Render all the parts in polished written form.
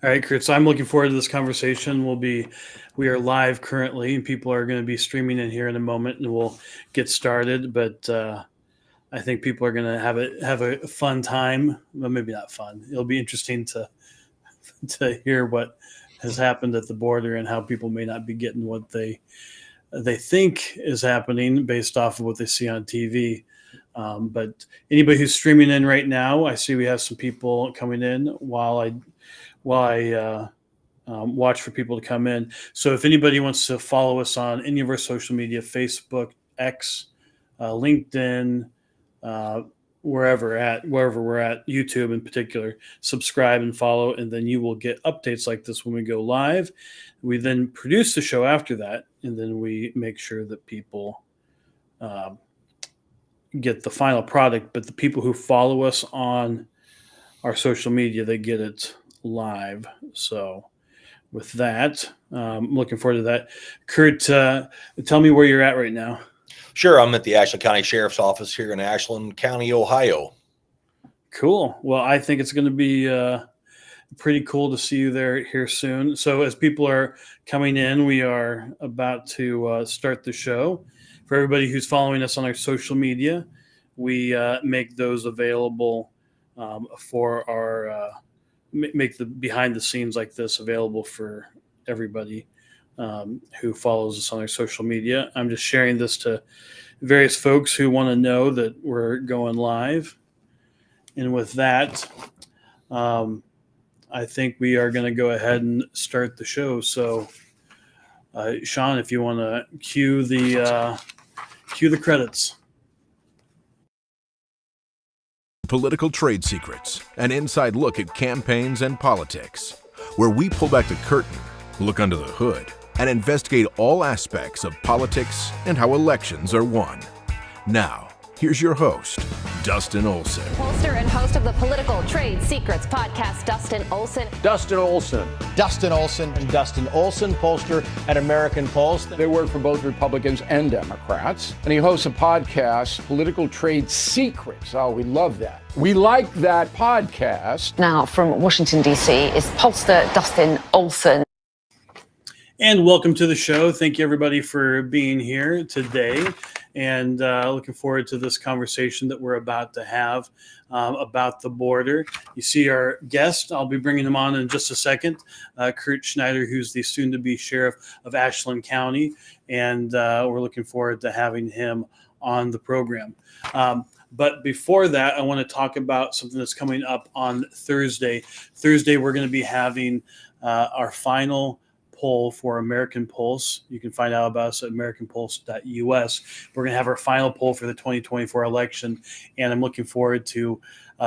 All right, Kurt. So I'm looking forward to this conversation. We are live currently, and people are going to be streaming in here in a moment, and we'll get started. But I think people are going to have a fun time. Well, maybe not fun. It'll be interesting to hear what has happened at the border and how people may not be getting what they think is happening based off of what they see on TV. But anybody who's streaming in right now, I see we have some people coming in while I watch for people to come in. So if anybody wants to follow us on any of our social media, Facebook, X, LinkedIn, uh, wherever we're at, YouTube in particular, subscribe and follow, and then you will get updates like this when we go live. We then produce the show after that, and then we make sure that people uh, get the final product. But the people who follow us on our social media, they get it live. So with that, looking forward to that. Kurt, tell me where you're at right now. Sure, I'm at the Ashland County Sheriff's Office here in Ashland County, Ohio. Cool. Well, I think it's going to be pretty cool to see you there here soon. So as people are coming in, we are about to start the show. For everybody who's following us on our social media, we make those available for our make the behind the scenes like this available for everybody who follows us on our social media. I'm just sharing this to various folks who want to know that we're going live. And with that, I think we are going to go ahead and start the show. So, Sean, if you want to cue the credits. Political Trade Secrets, an inside look at campaigns and politics, where we pull back the curtain, look under the hood, and investigate all aspects of politics and how elections are won. Now, here's your host, Dustin Olson. Pollster and host of the Political Trade Secrets podcast, Dustin Olson. Dustin Olson. Dustin Olson. And Dustin Olson, pollster at American Pulse. They work for both Republicans and Democrats. And he hosts a podcast, Political Trade Secrets. Oh, we love that. We like that podcast. Now, from Washington, D.C., is pollster Dustin Olson. And welcome to the show. Thank you, everybody, for being here today. And looking forward to this conversation that we're about to have about the border. You see our guest. I'll be bringing him on in just a second, Kurt Schneider, who's the soon-to-be sheriff of Ashland County. And we're looking forward to having him on the program. But before that, I want to talk about something that's coming up on Thursday. Thursday, we're going to be having our final poll for American Pulse. You can find out about us at americanpulse.us. We're going to have our final poll for the 2024 election, and I'm looking forward to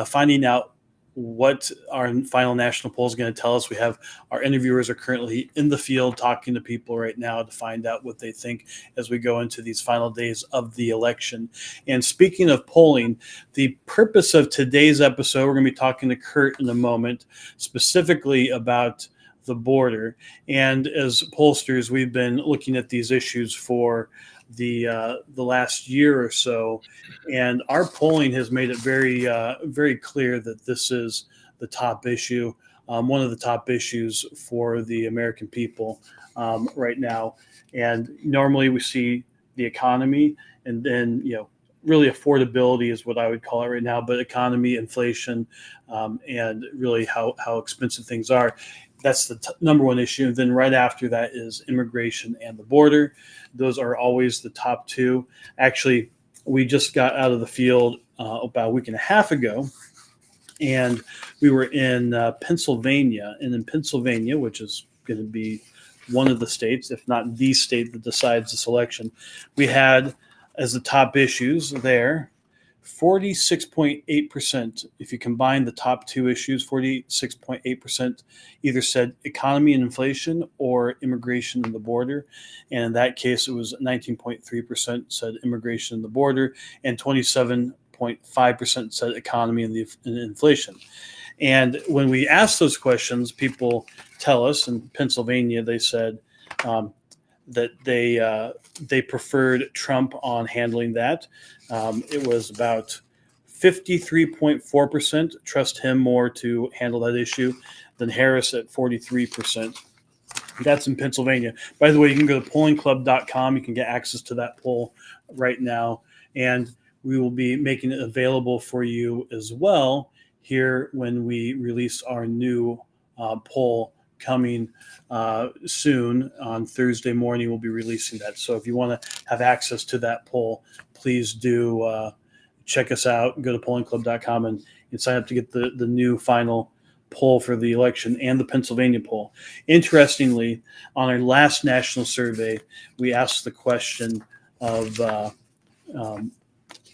finding out what our final national poll is going to tell us. We have our interviewers are currently in the field talking to people right now to find out what they think as we go into these final days of the election. And speaking of polling, the purpose of today's episode, we're going to be talking to Kurt in a moment, specifically about the border. And as pollsters, we've been looking at these issues for the last year or so, and our polling has made it very clear that this is the top issue, one of the top issues for the American people right now. And normally we see the economy, and then really affordability is what I would call it right now, but economy, inflation, and really how expensive things are. That's the number one issue. And then right after that is immigration and the border. Those are always the top two. Actually, we just got out of the field about a week and a half ago, and we were in Pennsylvania. And in Pennsylvania, which is going to be one of the states, if not the state that decides this election, we had as the top issues there 46.8%. If you combine the top two issues, 46.8% either said economy and inflation or immigration and the border. And in that case, it was 19.3% said immigration and the border, and 27.5% said economy and inflation. And when we asked those questions, people tell us in Pennsylvania, they said that they preferred Trump on handling that. It was about 53.4% trust him more to handle that issue than Harris at 43%. That's in Pennsylvania. By the way, you can go to pollingclub.com. You can get access to that poll right now. And we will be making it available for you as well here when we release our new poll coming soon. On Thursday morning, we'll be releasing that. So if you want to have access to that poll, please do check us out. Go to pollingclub.com and sign up to get the new final poll for the election and the Pennsylvania poll. Interestingly, on our last national survey, we asked the question of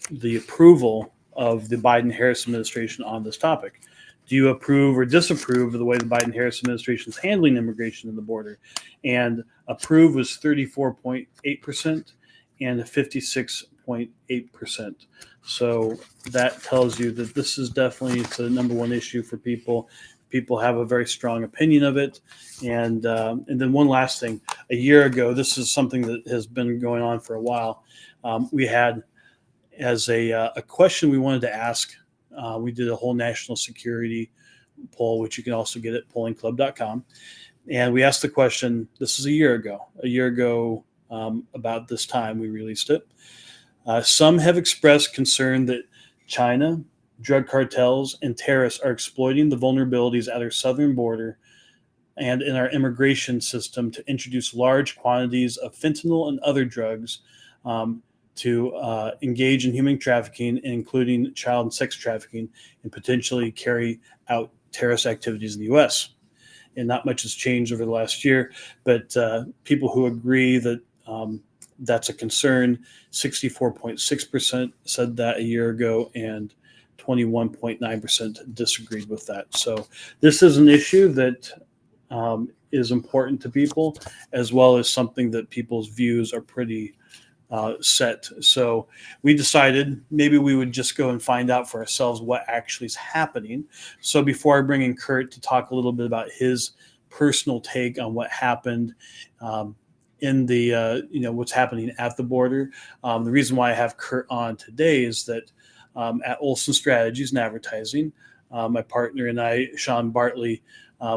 the approval of the Biden-Harris administration on this topic. Do you approve or disapprove of the way the Biden-Harris administration is handling immigration and the border? And approve was 34.8% and 56.8%. So that tells you that this is definitely the number one issue for people. People have a very strong opinion of it. And then one last thing. A year ago, this is something that has been going on for a while. We had as a question we wanted to ask. We did a whole national security poll, which you can also get at pollingclub.com. And we asked the question, this is a year ago, about this time we released it. Some have expressed concern that China, drug cartels, and terrorists are exploiting the vulnerabilities at our southern border and in our immigration system to introduce large quantities of fentanyl and other drugs to engage in human trafficking, including child and sex trafficking, and potentially carry out terrorist activities in the U.S. And not much has changed over the last year, but people who agree that that's a concern, 64.6% said that a year ago, and 21.9% disagreed with that. So this is an issue that is important to people, as well as something that people's views are pretty set. So we decided maybe we would just go and find out for ourselves what actually is happening. So before I bring in Kurt to talk a little bit about his personal take on what happened in the, what's happening at the border. The reason why I have Kurt on today is that at Olson Strategies and Advertising, my partner and I, Sean Bartley,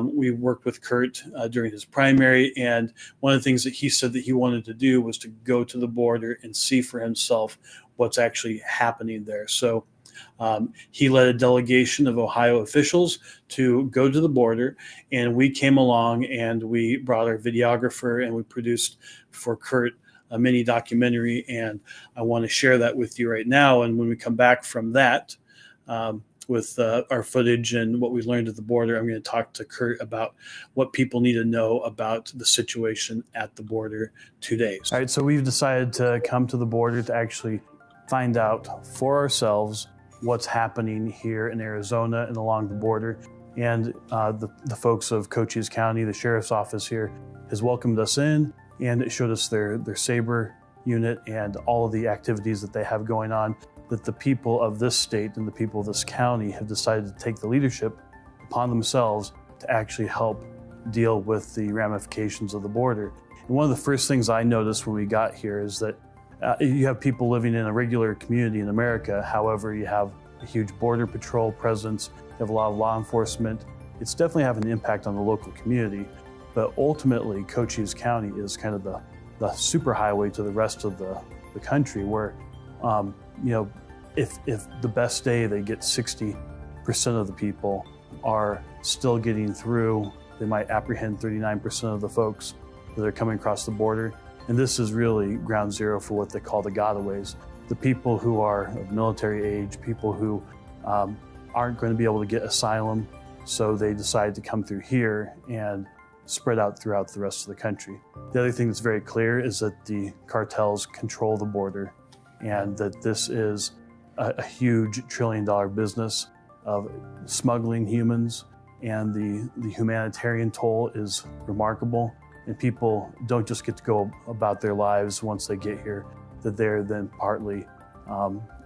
we worked with Kurt during his primary, and one of the things that he said that he wanted to do was to go to the border and see for himself what's actually happening there. So he led a delegation of Ohio officials to go to the border, and we came along and we brought our videographer and we produced for Kurt a mini documentary, and I want to share that with you right now. And when we come back from that, with our footage and what we learned at the border, I'm going to talk to Kurt about what people need to know about the situation at the border today. All right, so we've decided to come to the border to actually find out for ourselves what's happening here in Arizona and along the border. And the folks of Cochise County, the sheriff's office here, has welcomed us in, and it showed us their SABRE unit and all of the activities that they have going on, that the people of this state and the people of this county have decided to take the leadership upon themselves to actually help deal with the ramifications of the border. And one of the first things I noticed when we got here is that you have people living in a regular community in America. However, you have a huge border patrol presence, you have a lot of law enforcement. It's definitely having an impact on the local community, but ultimately Cochise County is kind of the superhighway to the rest of the country, where if the best day they get 60% of the people are still getting through, they might apprehend 39% of the folks that are coming across the border. And this is really ground zero for what they call the gotaways, the people who are of military age, people who aren't going to be able to get asylum, so they decide to come through here and spread out throughout the rest of the country. The other thing that's very clear is that the cartels control the border, and that this is a huge trillion-dollar business of smuggling humans, and the humanitarian toll is remarkable. And people don't just get to go about their lives once they get here, that they're then partly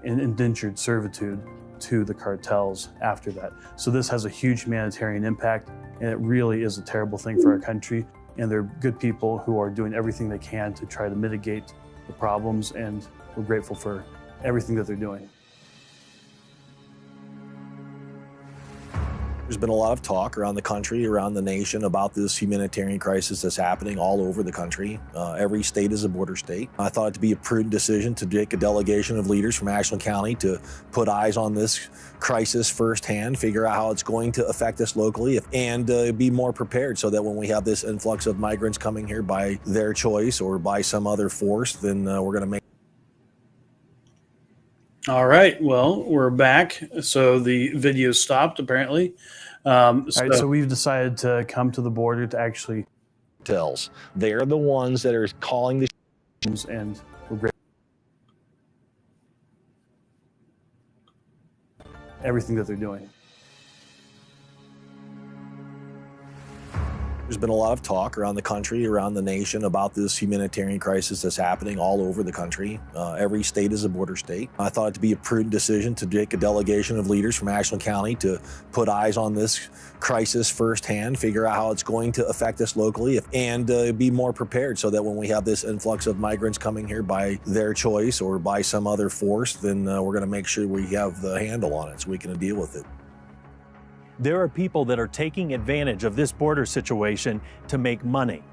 in indentured servitude to the cartels after that. So this has a huge humanitarian impact, and it really is a terrible thing for our country. And they're good people who are doing everything they can to try to mitigate the problems, and we're grateful for everything that they're doing. There's been a lot of talk around the country, around the nation about this humanitarian crisis that's happening all over the country. Every state is a border state. I thought it to be a prudent decision to take a delegation of leaders from Ashland County to put eyes on this crisis firsthand, figure out how it's going to affect us locally, and be more prepared so that when we have this influx of migrants coming here by their choice or by some other force, then we're going to make. All right. Well, we're back. So the video stopped apparently. All right. So we've decided to come to the border to actually Tells. They're the ones that are calling the and we're great. Everything that they're doing. There's been a lot of talk around the country, around the nation about this humanitarian crisis that's happening all over the country. Every state is a border state. I thought it to be a prudent decision to take a delegation of leaders from Ashland County to put eyes on this crisis firsthand, figure out how it's going to affect us locally, and be more prepared so that when we have this influx of migrants coming here by their choice or by some other force, then we're going to make sure we have the handle on it so we can deal with it. There are people that are taking advantage of this border situation to make money,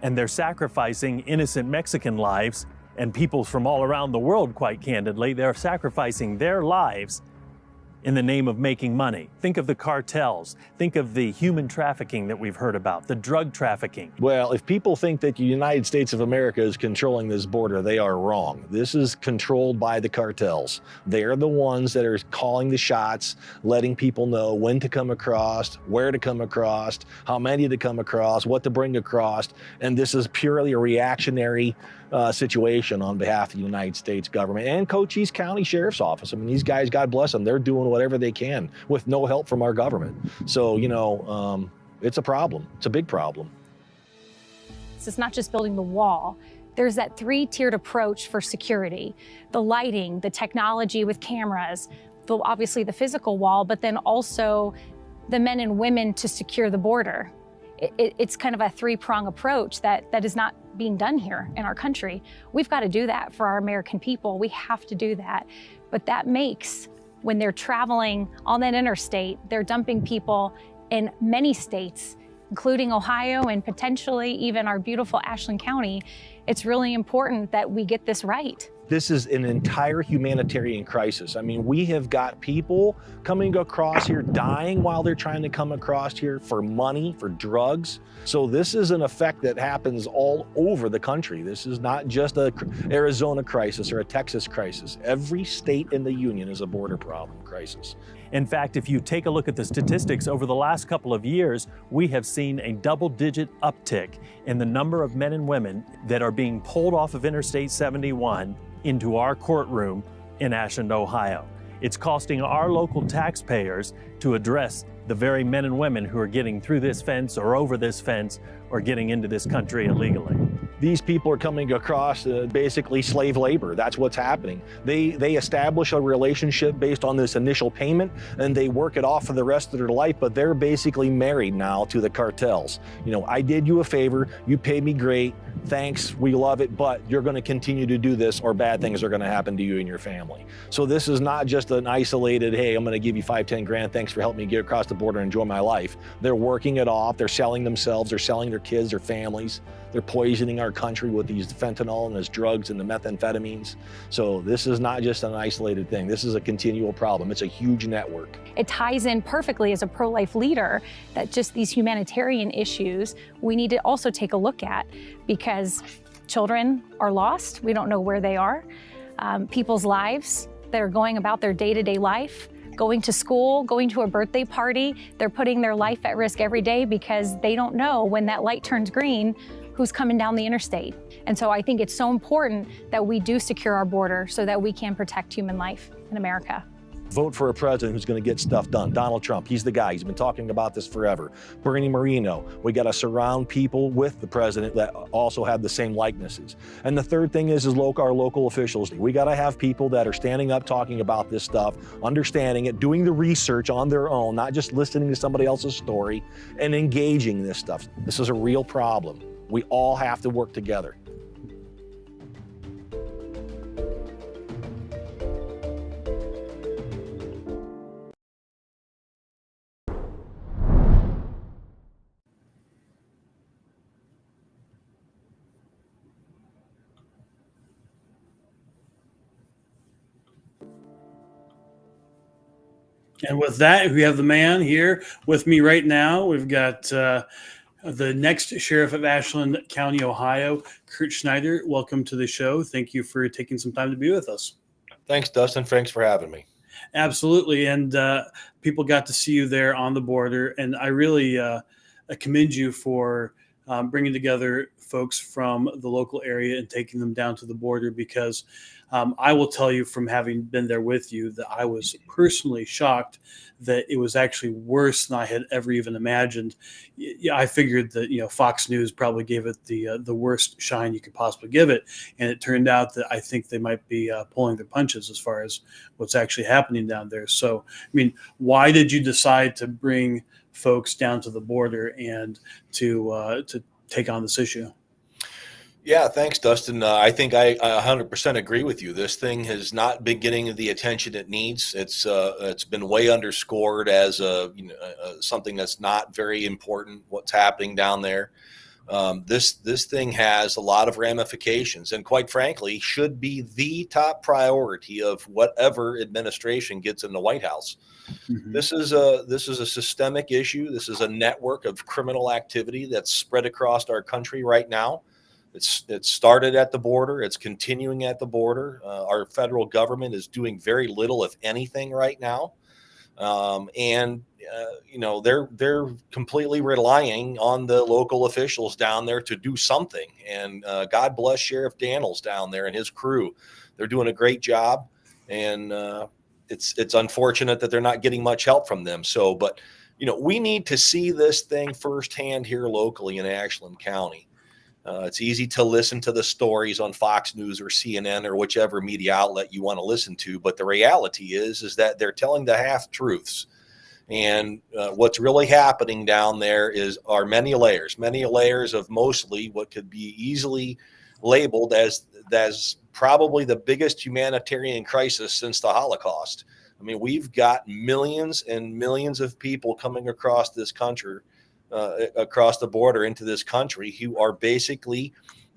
and they're sacrificing innocent Mexican lives and people from all around the world, quite candidly. They're sacrificing their lives in the name of making money. Think of the cartels. Think of the human trafficking that we've heard about, the drug trafficking. Well, if people think that the United States of America is controlling this border, they are wrong. This is controlled by the cartels. They're the ones that are calling the shots, letting people know when to come across, where to come across, how many to come across, what to bring across. And this is purely a reactionary situation on behalf of the United States government and Cochise County Sheriff's Office. I mean, these guys, God bless them, they're doing whatever they can with no help from our government. So, it's a problem. It's a big problem. It's not just building the wall. There's that three-tiered approach for security. The lighting, the technology with cameras, obviously the physical wall, but then also the men and women to secure the border. It's kind of a three-prong approach that is not being done here in our country. We've got to do that for our American people. We have to do that. But that makes, when they're traveling on that interstate, they're dumping people in many states, including Ohio and potentially even our beautiful Ashland County. It's really important that we get this right. This is an entire humanitarian crisis. I mean, we have got people coming across here dying while they're trying to come across here for money, for drugs. So this is an effect that happens all over the country. This is not just a Arizona crisis or a Texas crisis. Every state in the union is a border problem crisis. In fact, if you take a look at the statistics over the last couple of years, we have seen a double-digit uptick in the number of men and women that are being pulled off of Interstate 71 into our courtroom in Ashland, Ohio. It's costing our local taxpayers to address the very men and women who are getting through this fence or over this fence or getting into this country illegally. These people are coming across basically slave labor. That's what's happening. They establish a relationship based on this initial payment and they work it off for the rest of their life, but they're basically married now to the cartels. I did you a favor, you paid me great, thanks, we love it, but you're gonna continue to do this or bad things are gonna happen to you and your family. So this is not just an isolated, hey, I'm gonna give you 5-10 grand, thanks for helping me get across the border and enjoy my life. They're working it off, they're selling themselves, they're selling their kids, their families. They're poisoning our country with these fentanyl and these drugs and the methamphetamines. So this is not just an isolated thing. This is a continual problem. It's a huge network. It ties in perfectly as a pro-life leader that just these humanitarian issues we need to also take a look at, because children are lost. We don't know where they are. People's lives that are going about their day-to-day life, going to school, going to a birthday party, they're putting their life at risk every day because they don't know when that light turns green who's coming down the interstate. And so I think it's so important that we do secure our border so that we can protect human life in America. Vote for a president who's going to get stuff done. Donald Trump, he's the guy. He's been talking about this forever. Bernie Moreno, we got to surround people with the president that also have the same likenesses. And the third thing is our local officials. We got to have people that are standing up, talking about this stuff, understanding it, doing the research on their own, not just listening to somebody else's story, and engaging this stuff. This is a real problem. We all have to work together. And with that, we have the man here with me right now. We've got the next sheriff of Ashland County, Ohio, Kurt Schneider. Welcome to the show. Thank you for taking some time to be with us. Thanks, Dustin. Thanks for having me. Absolutely. And people got to see you there on the border. And I really commend you for bringing together folks from the local area and taking them down to the border, because I will tell you from having been there with you that I was personally shocked that it was actually worse than I had ever even imagined. I figured that, Fox News probably gave it the worst shine you could possibly give it. And it turned out that I think they might be pulling their punches as far as what's actually happening down there. So, I mean, why did you decide to bring folks down to the border and to take on this issue? Yeah, thanks, Dustin. I think I 100% agree with you. This thing has not been getting the attention it needs. It's been way underscored as something that's not very important. What's happening down there? This thing has a lot of ramifications, and quite frankly, should be the top priority of whatever administration gets in the White House. Mm-hmm. This is a systemic issue. This is a network of criminal activity that's spread across our country right now. It started at the border. It's continuing at the border. Our federal government is doing very little, if anything, right now, they're completely relying on the local officials down there to do something. And God bless Sheriff Daniels down there and his crew. They're doing a great job, and it's unfortunate that they're not getting much help from them. So, but we need to see this thing firsthand here locally in Ashland County. It's easy to listen to the stories on Fox News or CNN or whichever media outlet you want to listen to, but the reality is that they're telling the half truths. And what's really happening down there are many layers of mostly what could be easily labeled as probably the biggest humanitarian crisis since the Holocaust. I mean, we've got millions and millions of people coming across this country. Across the border into this country who are basically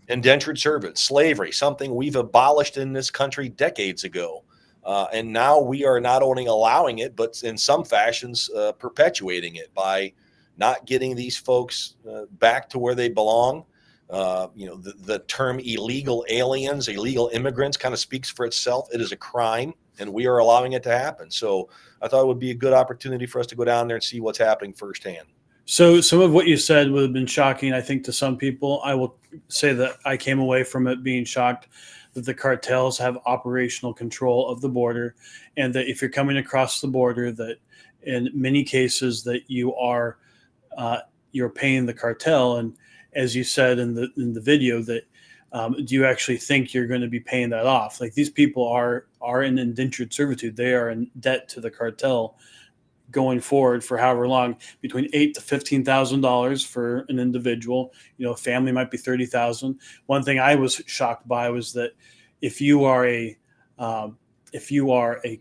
indentured servants, slavery, something we've abolished in this country decades ago. And now we are not only allowing it, but in some fashions perpetuating it by not getting these folks back to where they belong. The term illegal aliens, illegal immigrants kind of speaks for itself. It is a crime, and we are allowing it to happen. So I thought it would be a good opportunity for us to go down there and see what's happening firsthand. So some of what you said would have been shocking, I think, to some people. I will say that I came away from it being shocked that the cartels have operational control of the border, and that if you're coming across the border, that in many cases that you're paying the cartel. And as you said in the video, that do you actually think you're going to be paying that off? Like, these people are in indentured servitude. They are in debt to the cartel going forward for however long, between $8,000 to $15,000 for an individual. A family might be $30,000. One thing I was shocked by was that if you are a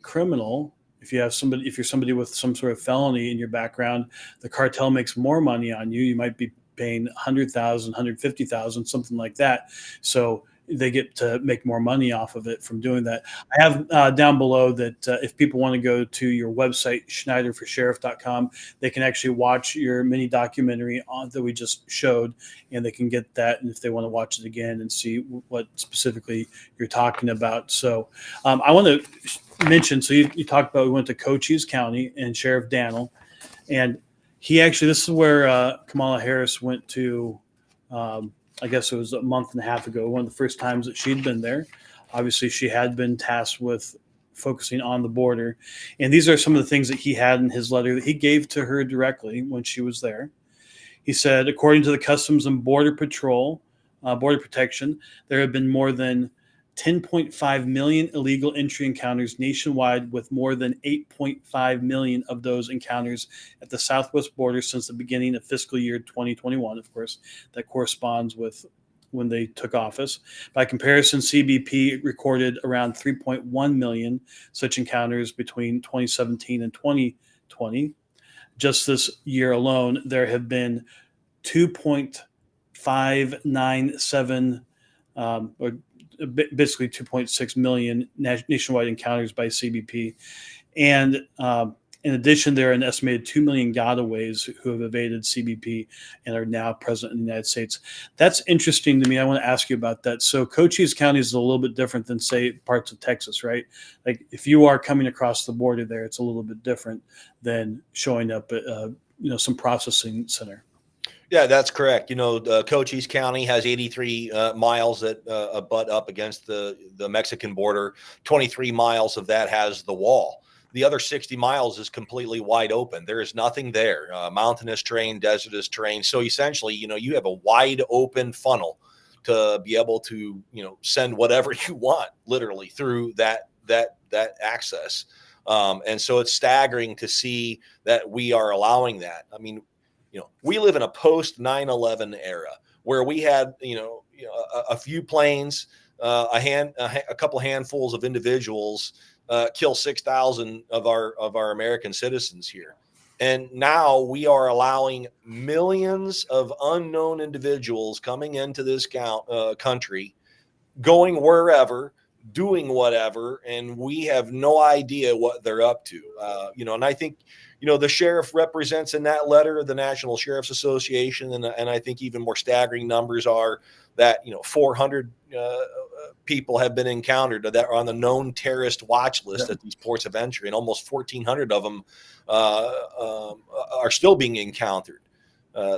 criminal, if you're somebody with some sort of felony in your background, the cartel makes more money on you. You might be paying $100,000, $150,000, something like that. So they get to make more money off of it from doing that. I have down below that if people want to go to your website, SchneiderforSheriff.com, they can actually watch your mini documentary that we just showed, and they can get that. And if they want to watch it again and see what specifically you're talking about. So I want to mention, so you talked about, we went to Cochise County and Sheriff Daniel, and this is where Kamala Harris went to, I guess it was a month and a half ago, one of the first times that she'd been there. Obviously, she had been tasked with focusing on the border. And these are some of the things that he had in his letter that he gave to her directly when she was there. He said, according to the Customs and Border Patrol, Border Protection, there have been more than 10.5 million illegal entry encounters nationwide, with more than 8.5 million of those encounters at the southwest border since the beginning of fiscal year 2021. Of course, that corresponds with when they took office. By comparison, CBP recorded around 3.1 million such encounters between 2017 and 2020. Just this year alone, there have been 2.597 or basically 2.6 million nationwide encounters by CBP. And In addition, there are an estimated 2 million gotaways who have evaded CBP and are now present in the United States. That's interesting to me. I want to ask you about that. So Cochise County is a little bit different than, say, parts of Texas, right? Like if you are coming across the border there, it's a little bit different than showing up at some processing center. Yeah, that's correct. Cochise County has 83 miles that butt up against the Mexican border. 23 miles of that has the wall. The other 60 miles is completely wide open. There is nothing there. Mountainous terrain, desertous terrain. So essentially, you have a wide open funnel to be able to, send whatever you want, literally through that access. And so it's staggering to see that we are allowing that. I mean, we live in a post 9/11 era where we had, a few planes, a couple handfuls of individuals kill 6,000 of our American citizens here. And now we are allowing millions of unknown individuals coming into this country, going wherever, doing whatever, and we have no idea what they're up to. And I think, the sheriff represents in that letter the National Sheriff's Association, and I think even more staggering numbers are that 400 people have been encountered that are on the known terrorist watch list at these ports of entry, and almost 1,400 of them are still being encountered.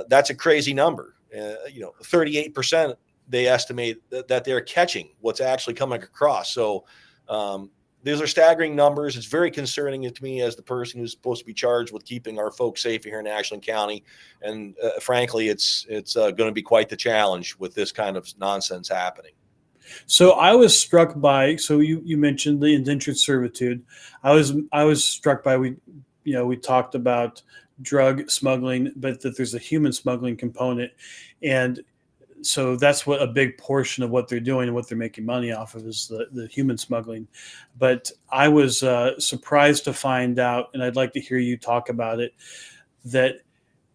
That's a crazy number. 38% they estimate that they're catching what's actually coming across. So these are staggering numbers. It's very concerning to me as the person who's supposed to be charged with keeping our folks safe here in Ashland County. And frankly, it's going to be quite the challenge with this kind of nonsense happening. So I was struck by, you mentioned the indentured servitude. I was struck by, we talked about drug smuggling, but that there's a human smuggling component. And so that's what a big portion of what they're doing and what they're making money off of is the human smuggling. But I was surprised to find out, and I'd like to hear you talk about it, that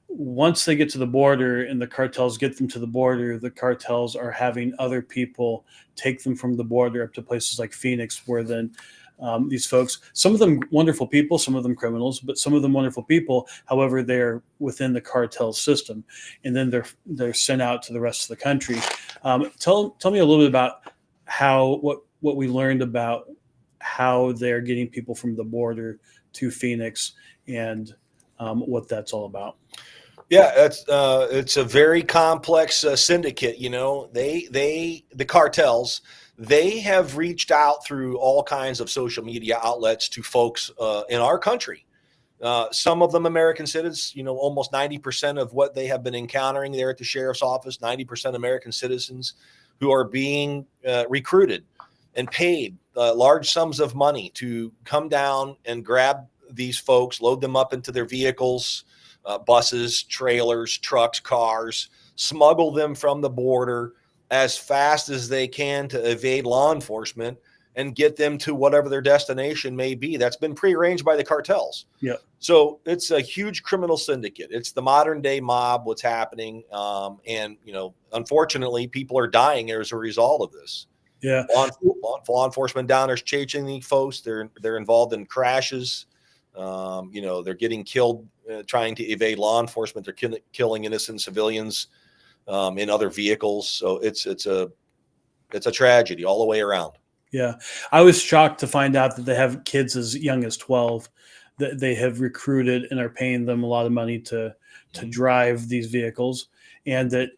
once they get to the border and the cartels get them to the border, the cartels are having other people take them from the border up to places like Phoenix, where then these folks, some of them wonderful people, some of them criminals, but some of them wonderful people. However, they're within the cartel system, and then they're sent out to the rest of the country. Tell me a little bit about what we learned about how they're getting people from the border to Phoenix and what that's all about. Yeah, it's a very complex syndicate. The cartels. They have reached out through all kinds of social media outlets to folks in our country. Some of them American citizens, almost 90% of what they have been encountering there at the sheriff's office, 90% American citizens who are being recruited and paid large sums of money to come down and grab these folks, load them up into their vehicles, buses, trailers, trucks, cars, smuggle them from the border as fast as they can to evade law enforcement and get them to whatever their destination may be. That's been prearranged by the cartels. Yeah. So it's a huge criminal syndicate. It's the modern day mob, what's happening. And unfortunately, people are dying as a result of this. Yeah. Law enforcement down there chasing these folks. They're involved in crashes. They're getting killed trying to evade law enforcement. They're killing innocent civilians in other vehicles. So it's a tragedy all the way around. Yeah. I was shocked to find out that they have kids as young as 12 that they have recruited and are paying them a lot of money to drive these vehicles. And that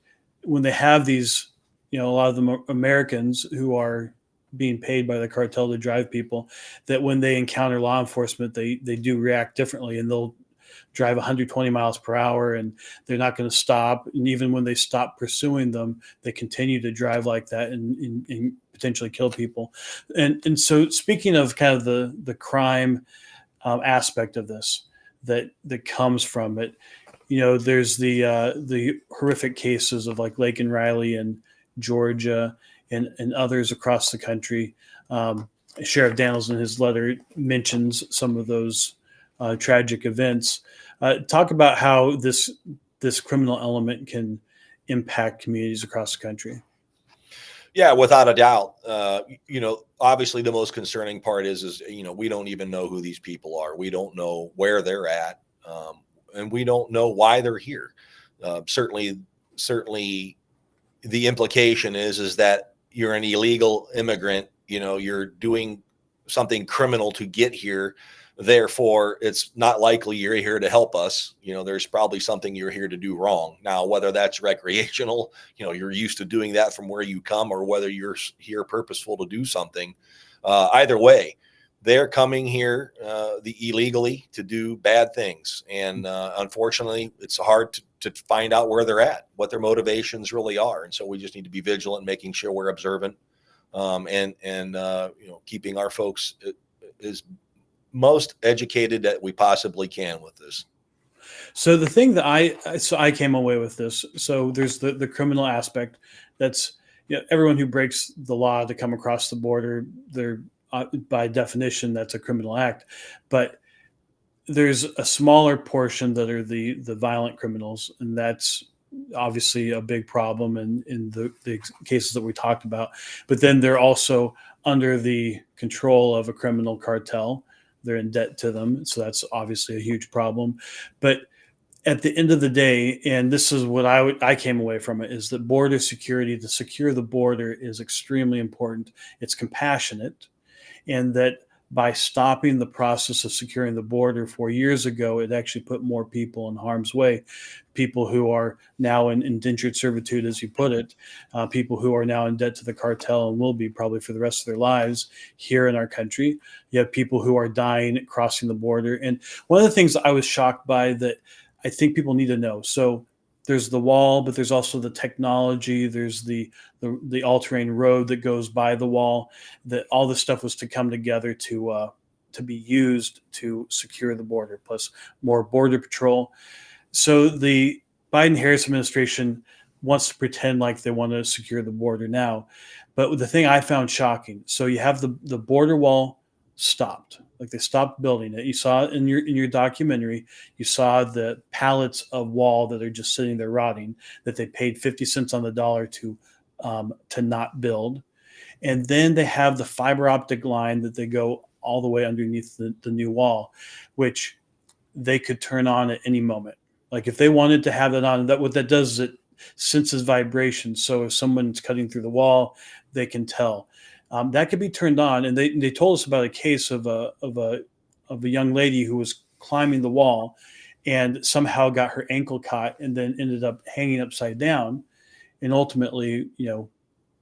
when they have these, a lot of them are Americans who are being paid by the cartel to drive people, that when they encounter law enforcement, they do react differently, and they'll drive 120 miles per hour, and they're not going to stop. And even when they stop pursuing them, they continue to drive like that and potentially kill people. And so speaking of kind of the crime aspect of this that comes from it, there's the horrific cases of like Laken Riley in Georgia and others across the country. Sheriff Daniels in his letter mentions some of those tragic events. Talk about how this criminal element can impact communities across the country. Yeah, without a doubt. Obviously the most concerning part is, we don't even know who these people are. We don't know where they're at. And we don't know why they're here. Certainly the implication is that you're an illegal immigrant, you're doing something criminal to get here. Therefore, it's not likely you're here to help us. There's probably something you're here to do wrong. Now, whether that's recreational, you're used to doing that from where you come, or whether you're here purposeful to do something, either way, they're coming here illegally to do bad things. And unfortunately, it's hard to find out where they're at, what their motivations really are. And so we just need to be vigilant, making sure we're observant, and keeping our folks as most educated that we possibly can with this. So the thing that I came away with this. So there's the criminal aspect. That's everyone who breaks the law to come across the border, they're by definition that's a criminal act. But there's a smaller portion that are the violent criminals, and that's obviously a big problem in the cases that we talked about. But then they're also under the control of a criminal cartel. They're in debt to them. So that's obviously a huge problem. But at the end of the day, and this is what I came away from it, is that border security, to secure the border, is extremely important. It's compassionate, and that by stopping the process of securing the border 4 years ago, it actually put more people in harm's way. People who are now in indentured servitude, as you put it, people who are now in debt to the cartel and will be probably for the rest of their lives here in our country. You have people who are dying crossing the border. And one of the things I was shocked by that I think people need to know. So there's the wall, but there's also the technology. There's the all-terrain road that goes by the wall. That all this stuff was to come together to be used to secure the border, plus more border patrol. So the Biden-Harris administration wants to pretend like they want to secure the border now. But the thing I found shocking, so you have the border wall stopped. Like they stopped building it. You saw it in your documentary. You saw the pallets of wall that are just sitting there rotting, that they paid 50 cents on the dollar to not build. And then they have the fiber optic line that they go all the way underneath the new wall, which they could turn on at any moment. Like if they wanted to have that on, that what that does is it senses vibration. So if someone's cutting through the wall, they can tell. That could be turned on. And they told us about a case of a young lady who was climbing the wall and somehow got her ankle caught and then ended up hanging upside down. And ultimately,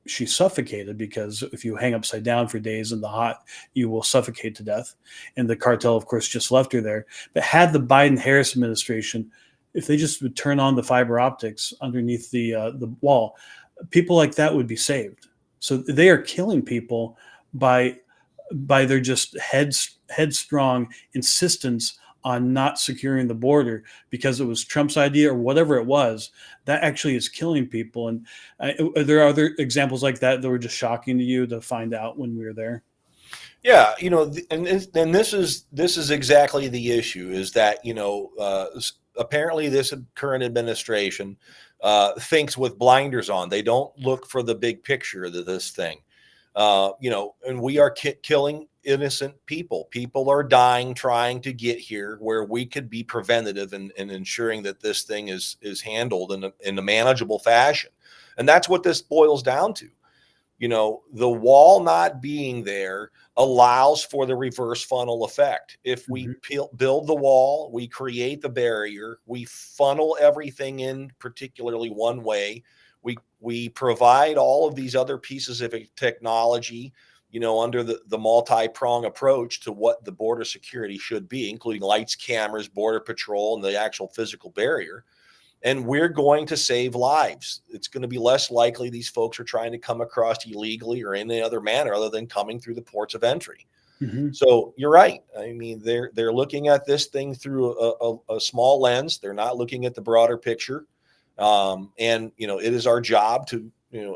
she suffocated, because if you hang upside down for days in the hot, you will suffocate to death. And the cartel, of course, just left her there. But had the Biden-Harris administration, if they just would turn on the fiber optics underneath the wall, people like that would be saved. So they are killing people by their just headstrong insistence on not securing the border because it was Trump's idea or whatever it was. That actually is killing people. And there are other examples like that were just shocking to you to find out when we were there. Yeah, and this is exactly the issue, is that apparently this current administration thinks with blinders on. They don't look for the big picture of this thing. And we are killing innocent people. People are dying trying to get here, where we could be preventative in ensuring that this thing is handled in a manageable fashion. And that's what this boils down to. The wall not being there allows for the reverse funnel effect. If we build the wall, we create the barrier, we funnel everything in particularly one way. We provide all of these other pieces of technology, under the multi-prong approach to what the border security should be, including lights, cameras, border patrol, and the actual physical barrier. And we're going to save lives. It's going to be less likely these folks are trying to come across illegally or in any other manner other than coming through the ports of entry. Mm-hmm. So you're right. I mean, they're looking at this thing through a small lens. They're not looking at the broader picture. And it is our job to,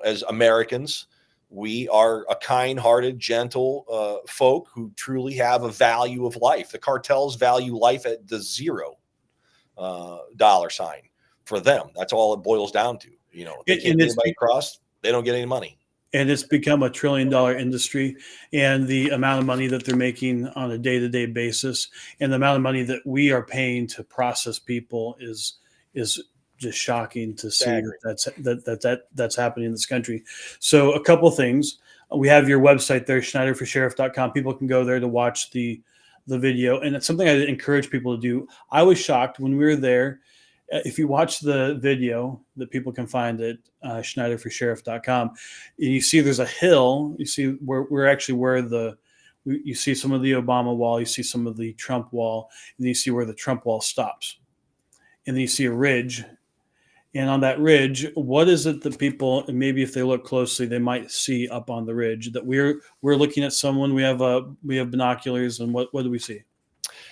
as Americans, we are a kind-hearted, gentle folk who truly have a value of life. The cartels value life at the $0 sign for them. That's all it boils down to. They can't get anybody across, they don't get any money. and it's become $1 trillion industry. And the amount of money that they're making on a day-to-day basis, and the amount of money that we are paying to process people is just shocking to see that's happening in this country. So a couple things. We have your website there, SchneiderForSheriff.com. People can go there to watch the video, and it's something I encourage people to do. I was shocked when we were there. If you watch the video that people can find at SchneiderForSheriff.com, and you see there's a hill. You see you see some of the Obama wall, you see some of the Trump wall, and you see where the Trump wall stops. And then you see a ridge. And on that ridge, what is it that people, and maybe if they look closely, they might see up on the ridge that we're looking at someone. We have binoculars, and what do we see?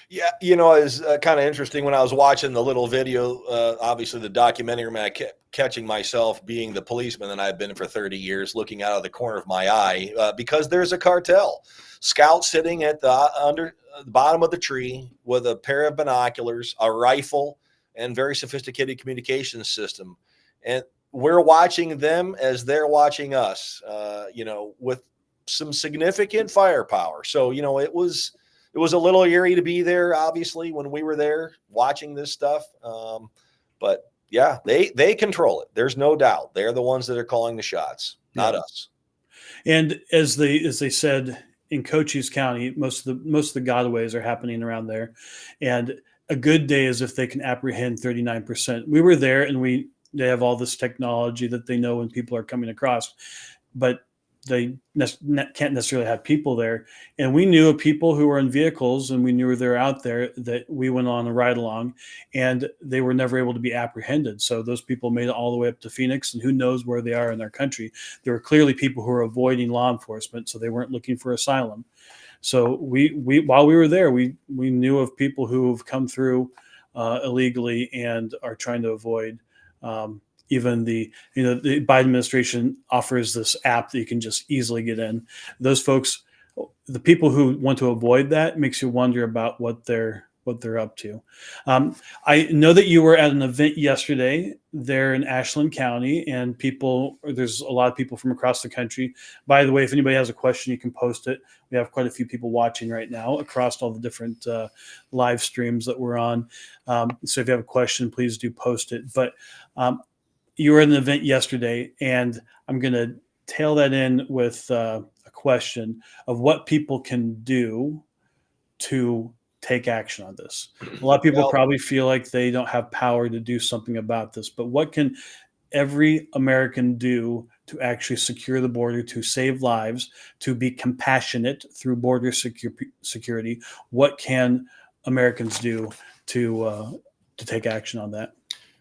Yeah, it's kind of interesting when I was watching the little video, obviously the documentary, I kept catching myself being the policeman that I've been for 30 years, looking out of the corner of my eye, because there's a cartel scout sitting at the bottom of the tree with a pair of binoculars, a rifle, and very sophisticated communications system. And we're watching them as they're watching us, with some significant firepower. So, it was a little eerie to be there, obviously, when we were there watching this stuff. But yeah, they control it. There's no doubt. They're the ones that are calling the shots, not us. And as they said in Cochise County, most of the gotaways are happening around there. And a good day is if they can apprehend 39%. We were there, and they have all this technology that they know when people are coming across, but they can't necessarily have people there. And we knew of people who were in vehicles, and we knew they were out there, that we went on a ride along, and they were never able to be apprehended. So those people made it all the way up to Phoenix, and who knows where they are in their country. There were clearly people who were avoiding law enforcement, so they weren't looking for asylum. So we while we were there, we knew of people who have come through illegally and are trying to avoid. Even the Biden administration offers this app that you can just easily get in. Those folks, the people who want to avoid that, makes you wonder about what they're up to. I know that you were at an event yesterday there in Ashland County, and there's a lot of people from across the country. By the way, if anybody has a question, you can post it. We have quite a few people watching right now across all the different live streams that we're on. So if you have a question, please do post it. But you were at an event yesterday, and I'm going to tail that in with a question of what people can do to take action on this. A lot of people probably feel like they don't have power to do something about this, but what can every American do to actually secure the border, to save lives, to be compassionate through border security? What can Americans do to take action on that?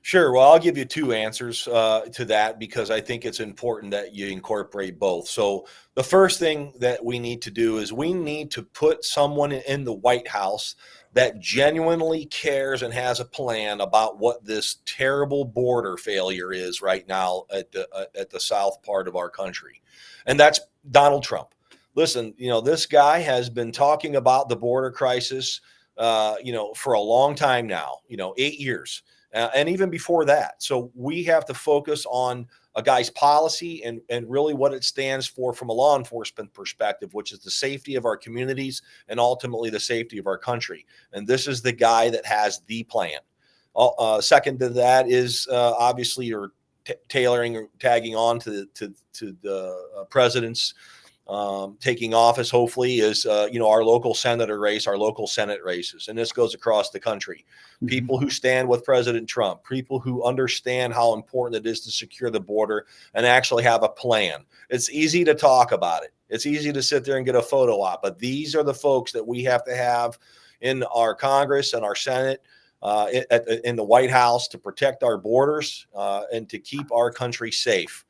Sure. Well, I'll give you two answers to that, because I think it's important that you incorporate both. So the first thing that we need to do is we need to put someone in the White House that genuinely cares and has a plan about what this terrible border failure is right now at the south part of our country. And that's Donald Trump. Listen, this guy has been talking about the border crisis, for a long time now, 8 years. And even before that. So we have to focus on a guy's policy and really what it stands for from a law enforcement perspective, which is the safety of our communities and ultimately the safety of our country. And this is the guy that has the plan. Second to that is obviously you're tailoring or tagging on to the president's taking office, hopefully, is our local senator race, our local Senate races, and this goes across the country. Mm-hmm. People who stand with President Trump, people who understand how important it is to secure the border and actually have a plan. It's easy to talk about it. It's easy to sit there and get a photo op, but these are the folks that we have to have in our Congress and our Senate, in the White House, to protect our borders and to keep our country safe.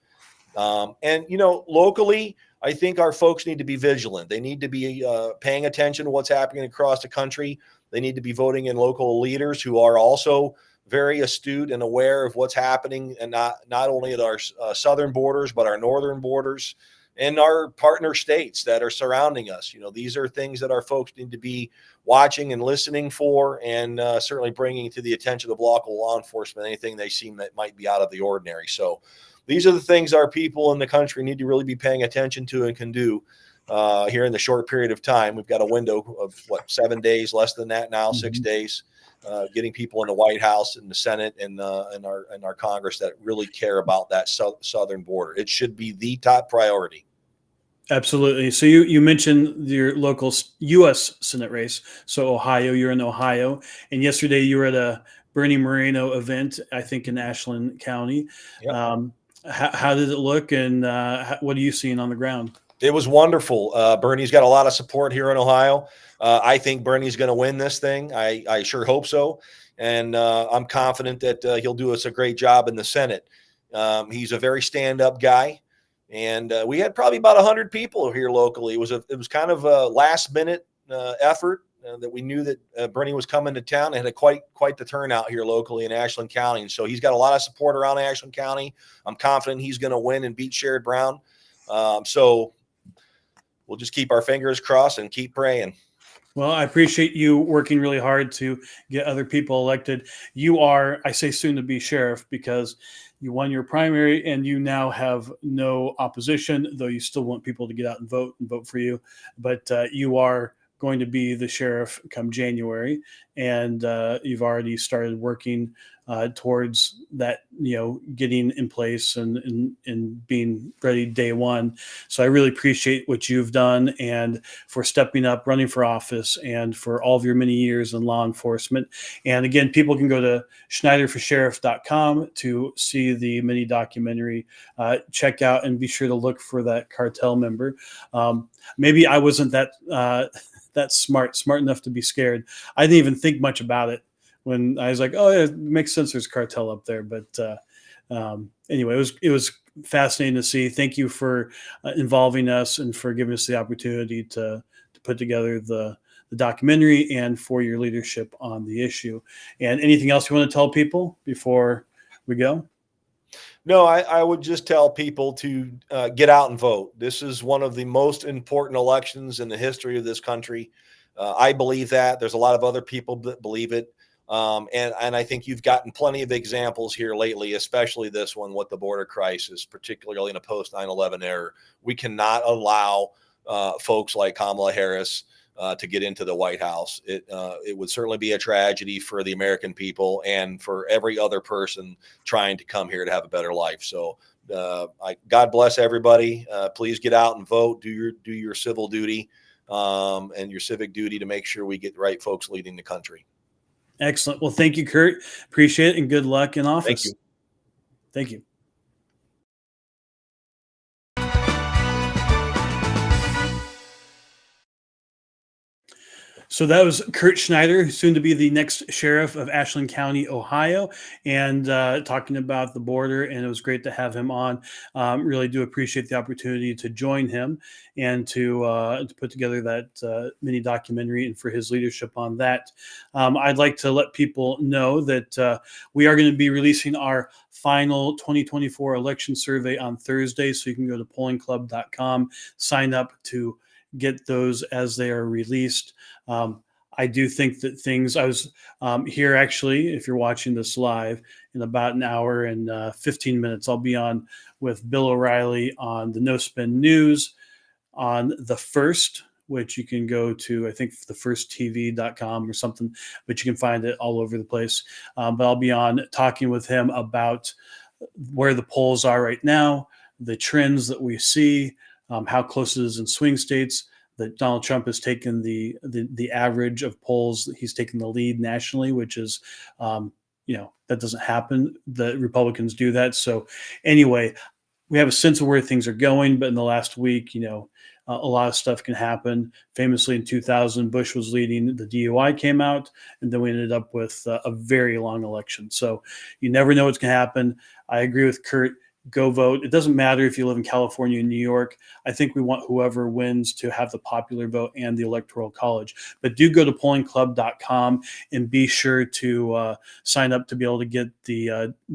Locally, I think our folks need to be vigilant. They need to be paying attention to what's happening across the country. They need to be voting in local leaders who are also very astute and aware of what's happening, and not only at our southern borders, but our northern borders and our partner states that are surrounding us. These are things that our folks need to be watching and listening for, and certainly bringing to the attention of local law enforcement anything they see that might be out of the ordinary. So these are the things our people in the country need to really be paying attention to and can do here in the short period of time. We've got a window of 7 days, less than that now, 6 days, getting people in the White House and the Senate and our Congress that really care about that southern border. It should be the top priority. Absolutely. So you mentioned your local U.S. Senate race. So Ohio, you're in Ohio, and yesterday you were at a Bernie Moreno event, I think in Ashland County. Yep. How did it look, and what are you seeing on the ground? It was wonderful. Bernie's got a lot of support here in Ohio. I think Bernie's going to win this thing. I sure hope so. And I'm confident that he'll do us a great job in the Senate. He's a very stand-up guy. And we had probably about 100 people here locally. It was kind of a last-minute effort that we knew that Bernie was coming to town, and had quite the turnout here locally in Ashland County. And so he's got a lot of support around Ashland County. I'm confident he's going to win and beat Sherrod Brown. So we'll just keep our fingers crossed and keep praying. Well, I appreciate you working really hard to get other people elected. You are, I say, soon to be sheriff, because you won your primary and you now have no opposition, though you still want people to get out and vote for you. But you are going to be the sheriff come January, and you've already started working towards that, getting in place and being ready day one. So I really appreciate what you've done, and for stepping up, running for office, and for all of your many years in law enforcement. And again, people can go to SchneiderforSheriff.com to see the mini documentary. Check out and be sure to look for that cartel member. Maybe I wasn't that smart enough to be scared. I didn't even think much about it when I was like, oh, yeah, it makes sense, there's cartel up there. But anyway, it was fascinating to see. Thank you for involving us and for giving us the opportunity to put together the documentary, and for your leadership on the issue. And anything else you want to tell people before we go? No, I would just tell people to get out and vote. This is one of the most important elections in the history of this country. I believe that. There's a lot of other people that believe it. And I think you've gotten plenty of examples here lately, especially this one with the border crisis, particularly in a post 9/11 era. We cannot allow folks like Kamala Harris to get into the White House. It would certainly be a tragedy for the American people and for every other person trying to come here to have a better life. So God bless everybody. Please get out and vote. Do your civil duty and your civic duty to make sure we get the right folks leading the country. Excellent. Well, thank you, Kurt. Appreciate it, and good luck in office. Thank you. Thank you. So that was Kurt Schneider, who's soon to be the next sheriff of Ashland County, Ohio, and talking about the border. And it was great to have him on. Really do appreciate the opportunity to join him and to put together that mini documentary, and for his leadership on that. I'd like to let people know that we are going to be releasing our final 2024 election survey on Thursday. So you can go to pollingclub.com, sign up to get those as they are released. I do think that things, I was here actually, if you're watching this live, in about an hour and 15 minutes, I'll be on with Bill O'Reilly on the No Spin News on the 1st, which you can go to, I think, thefirsttv.com or something, but you can find it all over the place. But I'll be on talking with him about where the polls are right now, the trends that we see, how close it is in swing states, that Donald Trump has taken the average of polls. He's taken the lead nationally, which is, that doesn't happen. The Republicans do that. So anyway, we have a sense of where things are going, but in the last week, a lot of stuff can happen. Famously in 2000, Bush was leading, the DUI came out, and then we ended up with a very long election. So you never know what's going to happen. I agree with Kurt. Go vote. It doesn't matter if you live in California and New York. I think we want whoever wins to have the popular vote and the Electoral College. But do go to pollingclub.com and be sure to sign up to be able to get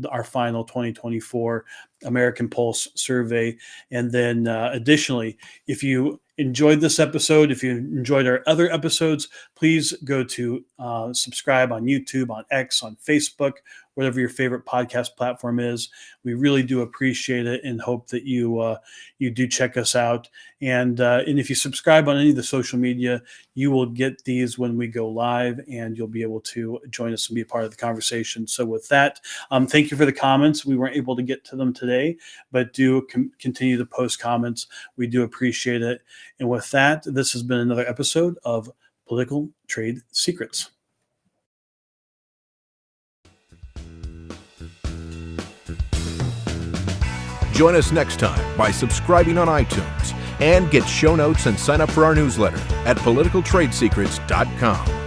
our final 2024 American Pulse survey. And then additionally, if you enjoyed this episode, if you enjoyed our other episodes, please go to subscribe on YouTube, on X, on Facebook. whatever your favorite podcast platform is. We really do appreciate it and hope that you do check us out. And if you subscribe on any of the social media, you will get these when we go live, and you'll be able to join us and be a part of the conversation. So with that, thank you for the comments. We weren't able to get to them today, but do continue to post comments. We do appreciate it. And with that, this has been another episode of Political Trade Secrets. Join us next time by subscribing on iTunes and get show notes and sign up for our newsletter at politicaltradesecrets.com.